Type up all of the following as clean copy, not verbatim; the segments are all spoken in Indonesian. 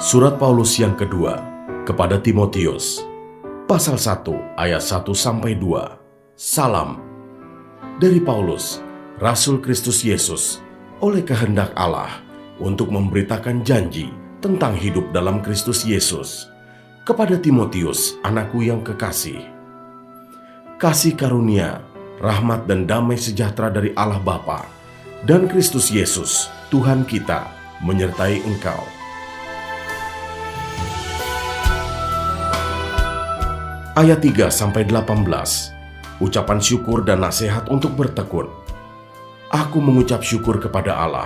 Surat Paulus yang kedua kepada Timotius, pasal 1 ayat 1-2. Salam dari Paulus, Rasul Kristus Yesus, oleh kehendak Allah, untuk memberitakan janji tentang hidup dalam Kristus Yesus, kepada Timotius, anakku yang kekasih. Kasih karunia, rahmat dan damai sejahtera dari Allah Bapa dan Kristus Yesus, Tuhan kita, menyertai engkau. Ayat 3-18, ucapan syukur dan nasihat untuk bertekun. Aku mengucap syukur kepada Allah,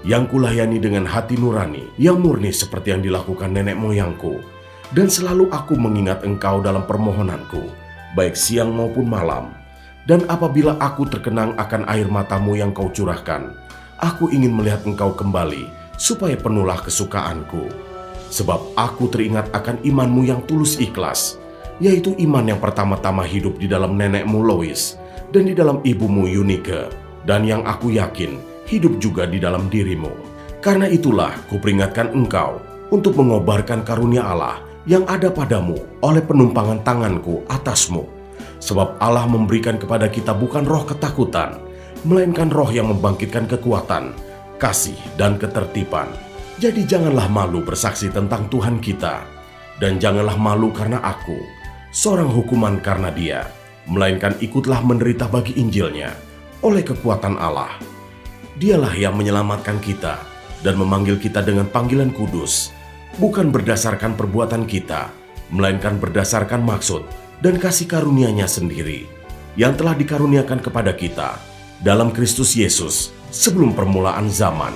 yang kulayani dengan hati nurani, yang murni seperti yang dilakukan nenek moyangku, dan selalu aku mengingat engkau dalam permohonanku, baik siang maupun malam. Dan apabila aku terkenang akan air matamu yang kau curahkan, aku ingin melihat engkau kembali, supaya penuhlah kesukaanku. Sebab aku teringat akan imanmu yang tulus ikhlas, yaitu iman yang pertama-tama hidup di dalam nenekmu Lois dan di dalam ibumu Yunike, dan yang aku yakin hidup juga di dalam dirimu. Karena itulah kuperingatkan engkau untuk mengobarkan karunia Allah yang ada padamu oleh penumpangan tanganku atasmu. Sebab Allah memberikan kepada kita bukan roh ketakutan, melainkan roh yang membangkitkan kekuatan, kasih, dan ketertiban. Jadi janganlah malu bersaksi tentang Tuhan kita, dan janganlah malu karena aku, seorang hukuman karena Dia, melainkan ikutlah menderita bagi Injilnya oleh kekuatan Allah. Dialah yang menyelamatkan kita dan memanggil kita dengan panggilan kudus, bukan berdasarkan perbuatan kita, melainkan berdasarkan maksud dan kasih karunia-Nya sendiri, yang telah dikaruniakan kepada kita dalam Kristus Yesus sebelum permulaan zaman,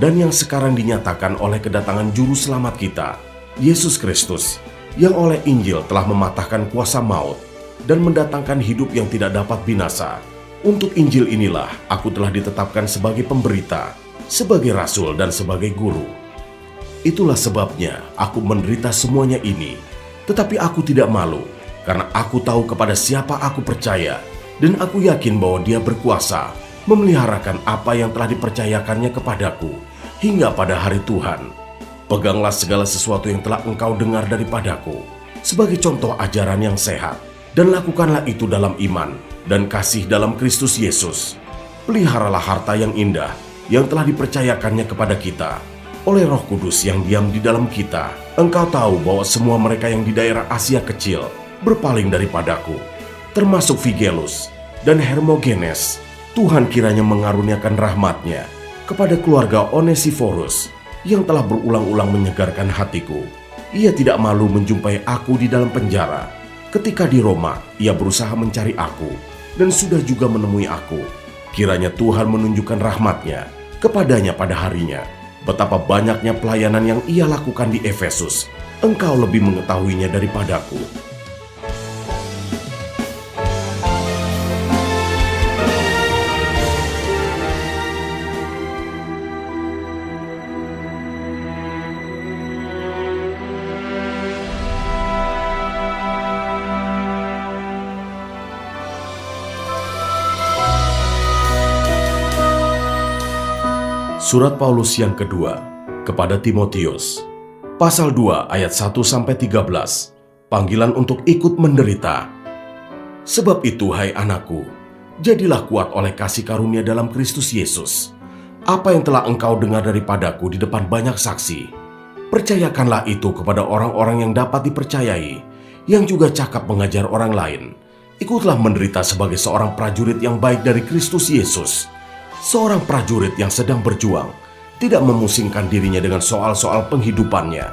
dan yang sekarang dinyatakan oleh kedatangan Juru Selamat kita, Yesus Kristus, yang oleh Injil telah mematahkan kuasa maut dan mendatangkan hidup yang tidak dapat binasa. Untuk Injil inilah aku telah ditetapkan sebagai pemberita, sebagai rasul dan sebagai guru. Itulah sebabnya aku menderita semuanya ini, tetapi aku tidak malu, karena aku tahu kepada siapa aku percaya, dan aku yakin bahwa Dia berkuasa memeliharakan apa yang telah dipercayakannya kepadaku hingga pada hari Tuhan. Peganglah segala sesuatu yang telah engkau dengar daripadaku sebagai contoh ajaran yang sehat, dan lakukanlah itu dalam iman dan kasih dalam Kristus Yesus. Peliharalah harta yang indah yang telah dipercayakannya kepada kita oleh Roh Kudus yang diam di dalam kita. Engkau tahu bahwa semua mereka yang di daerah Asia Kecil berpaling daripadaku, termasuk Figelus dan Hermogenes. Tuhan kiranya mengaruniakan rahmat-Nya kepada keluarga Onesiforus, yang telah berulang-ulang menyegarkan hatiku. Ia tidak malu menjumpai aku di dalam penjara. Ketika di Roma, ia berusaha mencari aku, dan sudah juga menemui aku. Kiranya Tuhan menunjukkan rahmat-Nya kepadanya pada harinya. Betapa banyaknya pelayanan yang ia lakukan di Efesus, engkau lebih mengetahuinya daripadaku. Surat Paulus yang kedua kepada Timotius, pasal 2 ayat 1-13, panggilan untuk ikut menderita. Sebab itu, hai anakku, jadilah kuat oleh kasih karunia dalam Kristus Yesus. Apa yang telah engkau dengar daripadaku di depan banyak saksi, percayakanlah itu kepada orang-orang yang dapat dipercayai, yang juga cakap mengajar orang lain. Ikutlah menderita sebagai seorang prajurit yang baik dari Kristus Yesus, seorang prajurit yang sedang berjuang, tidak memusingkan dirinya dengan soal-soal penghidupannya,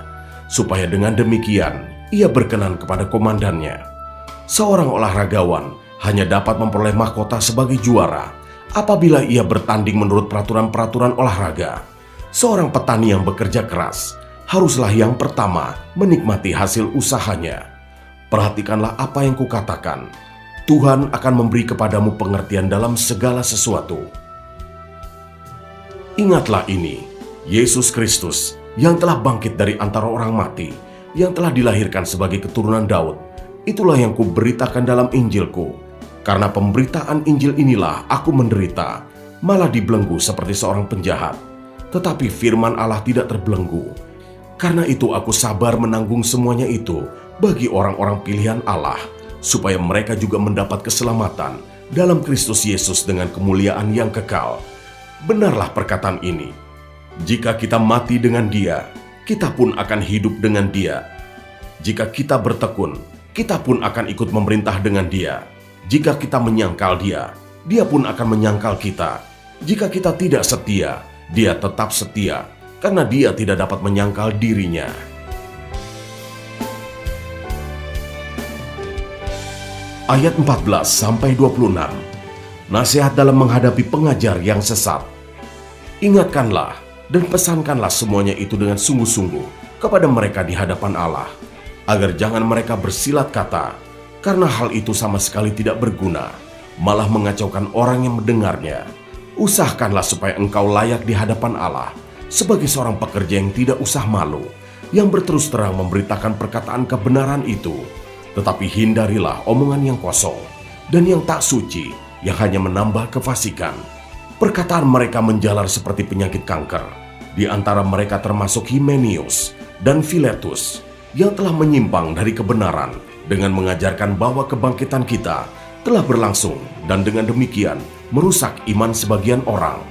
supaya dengan demikian ia berkenan kepada komandannya. Seorang olahragawan hanya dapat memperoleh mahkota sebagai juara apabila ia bertanding menurut peraturan-peraturan olahraga. Seorang petani yang bekerja keras haruslah yang pertama menikmati hasil usahanya. Perhatikanlah apa yang kukatakan. Tuhan akan memberi kepadamu pengertian dalam segala sesuatu. Ingatlah ini, Yesus Kristus yang telah bangkit dari antara orang mati, yang telah dilahirkan sebagai keturunan Daud, itulah yang kuberitakan dalam Injilku. Karena pemberitaan Injil inilah aku menderita, malah dibelenggu seperti seorang penjahat. Tetapi firman Allah tidak terbelenggu. Karena itu aku sabar menanggung semuanya itu bagi orang-orang pilihan Allah, supaya mereka juga mendapat keselamatan dalam Kristus Yesus dengan kemuliaan yang kekal. Benarlah perkataan ini, jika kita mati dengan Dia, kita pun akan hidup dengan Dia. Jika kita bertekun, kita pun akan ikut memerintah dengan Dia. Jika kita menyangkal Dia, Dia pun akan menyangkal kita. Jika kita tidak setia, Dia tetap setia, karena Dia tidak dapat menyangkal dirinya. Ayat 14-26. Nasihat dalam menghadapi pengajar yang sesat. Ingatkanlah dan pesankanlah semuanya itu dengan sungguh-sungguh kepada mereka di hadapan Allah, agar jangan mereka bersilat kata, karena hal itu sama sekali tidak berguna, malah mengacaukan orang yang mendengarnya. Usahakanlah supaya engkau layak di hadapan Allah, sebagai seorang pekerja yang tidak usah malu, yang berterus terang memberitakan perkataan kebenaran itu. Tetapi hindarilah omongan yang kosong dan yang tak suci, yang hanya menambah kefasikan. Perkataan mereka menjalar seperti penyakit kanker. Di antara mereka termasuk Himenius dan Filetus, yang telah menyimpang dari kebenaran dengan mengajarkan bahwa kebangkitan kita telah berlangsung, dan dengan demikian merusak iman sebagian orang.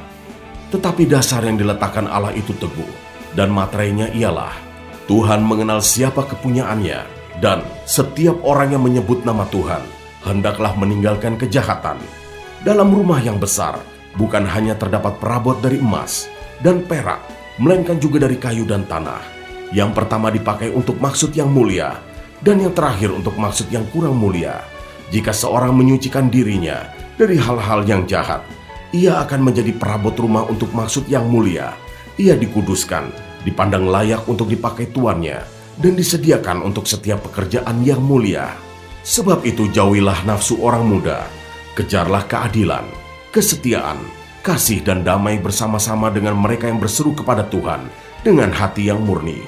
Tetapi dasar yang diletakkan Allah itu teguh, dan materainya ialah Tuhan mengenal siapa kepunyaannya, dan setiap orang yang menyebut nama Tuhan hendaklah meninggalkan kejahatan. Dalam rumah yang besar bukan hanya terdapat perabot dari emas dan perak, melainkan juga dari kayu dan tanah. Yang pertama dipakai untuk maksud yang mulia, dan yang terakhir untuk maksud yang kurang mulia. Jika seorang menyucikan dirinya dari hal-hal yang jahat, ia akan menjadi perabot rumah untuk maksud yang mulia. Ia dikuduskan, dipandang layak untuk dipakai tuannya, dan disediakan untuk setiap pekerjaan yang mulia. Sebab itu jauhilah nafsu orang muda, kejarlah keadilan, kesetiaan, kasih dan damai bersama-sama dengan mereka yang berseru kepada Tuhan dengan hati yang murni.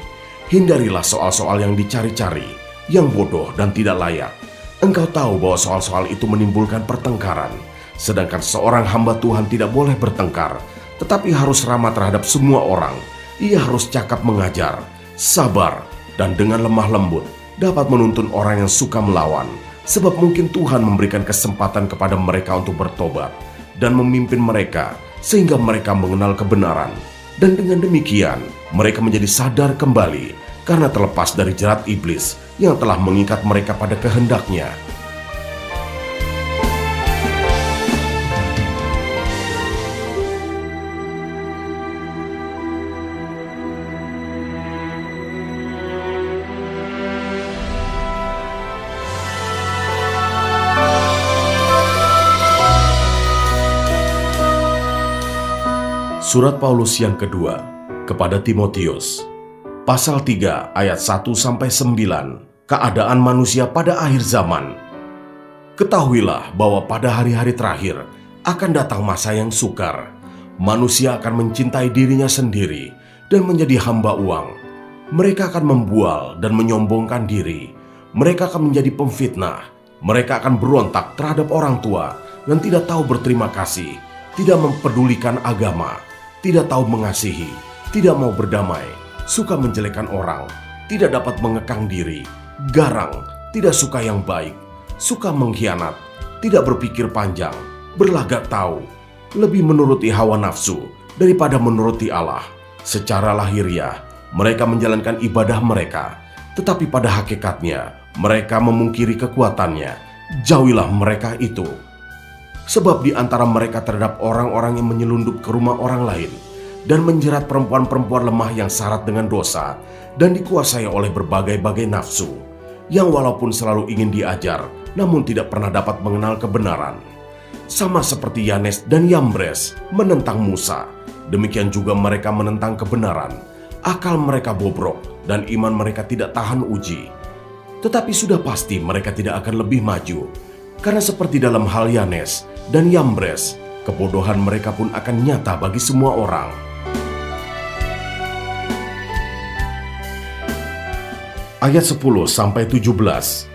Hindarilah soal-soal yang dicari-cari, yang bodoh dan tidak layak. Engkau tahu bahwa soal-soal itu menimbulkan pertengkaran. Sedangkan seorang hamba Tuhan tidak boleh bertengkar, tetapi harus ramah terhadap semua orang. Ia harus cakap mengajar, sabar, dan dengan lemah lembut dapat menuntun orang yang suka melawan. Sebab mungkin Tuhan memberikan kesempatan kepada mereka untuk bertobat dan memimpin mereka sehingga mereka mengenal kebenaran. Dan dengan demikian mereka menjadi sadar kembali karena terlepas dari jerat iblis yang telah mengikat mereka pada kehendaknya. Surat Paulus yang kedua kepada Timotius, pasal 3 ayat 1-9, keadaan manusia pada akhir zaman. Ketahuilah bahwa pada hari-hari terakhir akan datang masa yang sukar. Manusia akan mencintai dirinya sendiri dan menjadi hamba uang. Mereka akan membual dan menyombongkan diri. Mereka akan menjadi pemfitnah. Mereka akan berontak terhadap orang tua dan tidak tahu berterima kasih, tidak mempedulikan agama, tidak tahu mengasihi, tidak mau berdamai, suka menjelekkan orang, tidak dapat mengekang diri, garang, tidak suka yang baik, suka mengkhianat, tidak berpikir panjang, berlagak tahu, lebih menuruti hawa nafsu daripada menuruti Allah. Secara lahiriah, mereka menjalankan ibadah mereka, tetapi pada hakikatnya mereka memungkiri kekuatannya. Jauhilah mereka itu. Sebab di antara mereka terdapat orang-orang yang menyelundup ke rumah orang lain dan menjerat perempuan-perempuan lemah yang syarat dengan dosa dan dikuasai oleh berbagai-bagai nafsu, yang walaupun selalu ingin diajar, namun tidak pernah dapat mengenal kebenaran. Sama seperti Yanes dan Yambres menentang Musa, demikian juga mereka menentang kebenaran. Akal mereka bobrok dan iman mereka tidak tahan uji. Tetapi sudah pasti mereka tidak akan lebih maju, karena seperti dalam hal Yanes dan Yambres, kebodohan mereka pun akan nyata bagi semua orang. Ayat 10-17,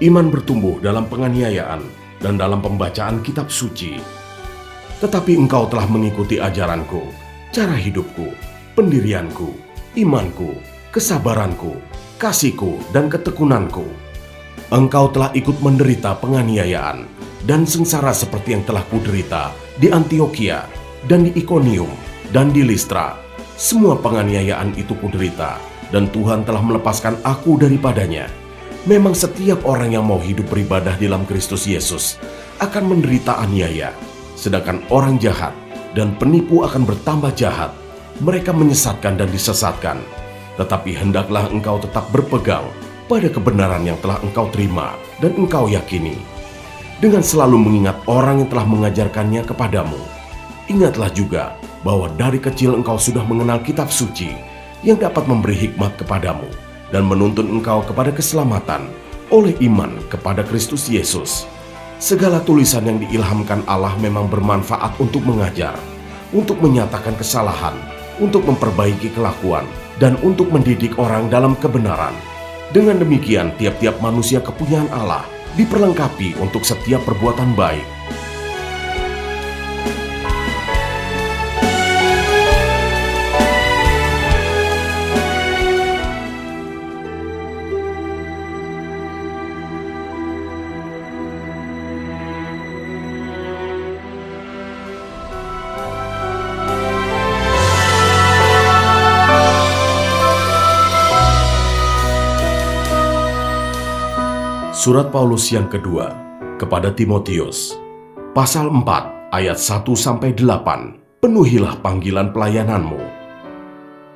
iman bertumbuh dalam penganiayaan dan dalam pembacaan kitab suci. Tetapi engkau telah mengikuti ajaranku, cara hidupku, pendirianku, imanku, kesabaranku, kasihku, dan ketekunanku. Engkau telah ikut menderita penganiayaan dan sengsara seperti yang telah kuderita di Antiokhia dan di Ikonium dan di Listra. Semua penganiayaan itu kuderita, dan Tuhan telah melepaskan aku daripadanya. Memang setiap orang yang mau hidup beribadah di dalam Kristus Yesus akan menderita aniaya, sedangkan orang jahat dan penipu akan bertambah jahat. Mereka menyesatkan dan disesatkan. Tetapi hendaklah engkau tetap berpegang pada kebenaran yang telah engkau terima dan engkau yakini, dengan selalu mengingat orang yang telah mengajarkannya kepadamu. Ingatlah juga bahwa dari kecil engkau sudah mengenal kitab suci yang dapat memberi hikmat kepadamu dan menuntun engkau kepada keselamatan oleh iman kepada Kristus Yesus. Segala tulisan yang diilhamkan Allah memang bermanfaat untuk mengajar, untuk menyatakan kesalahan, untuk memperbaiki kelakuan, dan untuk mendidik orang dalam kebenaran. Dengan demikian, tiap-tiap manusia kepunyaan Allah diperlengkapi untuk setiap perbuatan baik. Surat Paulus yang kedua kepada Timotius, pasal 4 ayat 1-8. Penuhilah panggilan pelayananmu.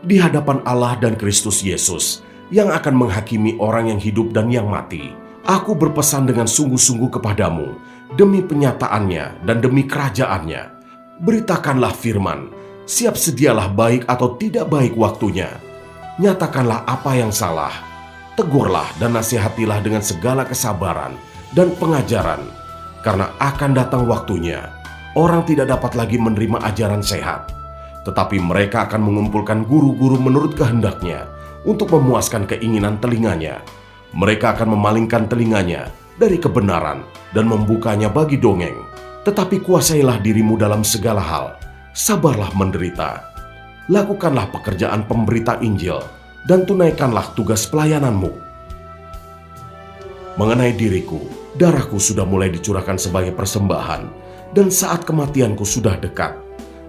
Di hadapan Allah dan Kristus Yesus yang akan menghakimi orang yang hidup dan yang mati, aku berpesan dengan sungguh-sungguh kepadamu demi penyataannya dan demi kerajaannya. Beritakanlah firman, siap sedialah baik atau tidak baik waktunya. Nyatakanlah apa yang salah. Tegurlah dan nasihatilah dengan segala kesabaran dan pengajaran, karena akan datang waktunya orang tidak dapat lagi menerima ajaran sehat, tetapi mereka akan mengumpulkan guru-guru menurut kehendaknya untuk memuaskan keinginan telinganya. Mereka akan memalingkan telinganya dari kebenaran dan membukanya bagi dongeng. Tetapi kuasailah dirimu dalam segala hal, sabarlah menderita, lakukanlah pekerjaan pemberita Injil, dan tunaikanlah tugas pelayananmu. Mengenai diriku, darahku sudah mulai dicurahkan sebagai persembahan, dan saat kematianku sudah dekat.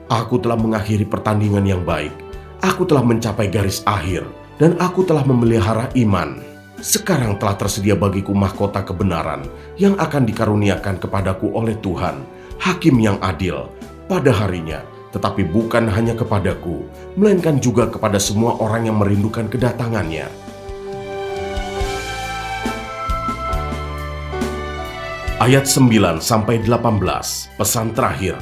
Aku telah mengakhiri pertandingan yang baik, aku telah mencapai garis akhir, dan aku telah memelihara iman. Sekarang telah tersedia bagiku mahkota kebenaran yang akan dikaruniakan kepadaku oleh Tuhan, Hakim yang adil, pada harinya. Tetapi bukan hanya kepadaku, melainkan juga kepada semua orang yang merindukan kedatangannya. Ayat 9-18, pesan terakhir.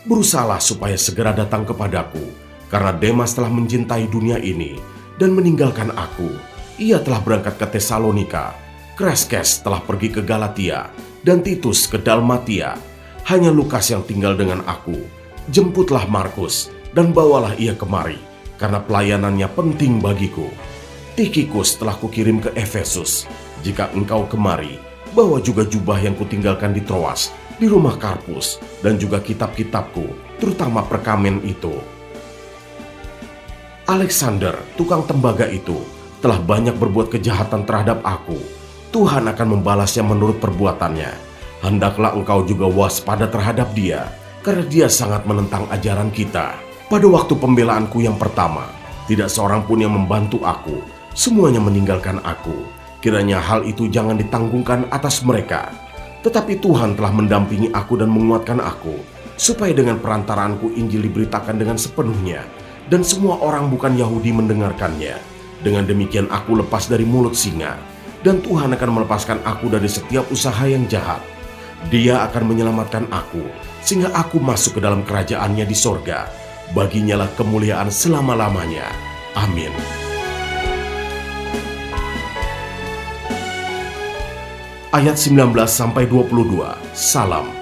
Berusahalah supaya segera datang kepadaku, karena Demas telah mencintai dunia ini dan meninggalkan aku. Ia telah berangkat ke Tesalonika, Kreskes telah pergi ke Galatia, dan Titus ke Dalmatia. Hanya Lukas yang tinggal dengan aku. Jemputlah Markus dan bawalah ia kemari, karena pelayanannya penting bagiku. Tikhikus telah kukirim ke Efesus. Jika engkau kemari, bawa juga jubah yang kutinggalkan di Troas, di rumah Karpus, dan juga kitab-kitabku, terutama perkamen itu. Alexander, tukang tembaga itu, telah banyak berbuat kejahatan terhadap aku. Tuhan akan membalasnya menurut perbuatannya. Hendaklah engkau juga waspada terhadap dia, karena dia sangat menentang ajaran kita. Pada waktu pembelaanku yang pertama, tidak seorang pun yang membantu aku. Semuanya meninggalkan aku. Kiranya hal itu jangan ditanggungkan atas mereka. Tetapi Tuhan telah mendampingi aku dan menguatkan aku, supaya dengan perantaraanku Injil diberitakan dengan sepenuhnya, dan semua orang bukan Yahudi mendengarkannya. Dengan demikian aku lepas dari mulut singa, dan Tuhan akan melepaskan aku dari setiap usaha yang jahat. Dia akan menyelamatkan aku, sehingga aku masuk ke dalam kerajaannya di sorga. Baginyalah kemuliaan selama-lamanya. Amin. Ayat 19-22. Salam.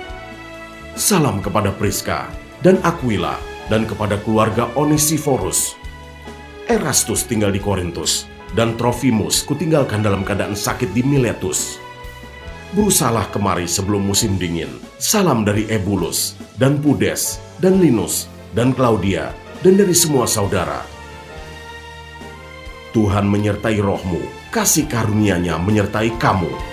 Salam kepada Priska dan Aquila dan kepada keluarga Onesiforus. Erastus tinggal di Korintus, dan Trofimus kutinggalkan dalam keadaan sakit di Miletus. Berusahalah kemari sebelum musim dingin. Salam dari Ebulus, dan Pudes, dan Linus, dan Claudia, dan dari semua saudara. Tuhan menyertai rohmu, kasih karunia-Nya menyertai kamu.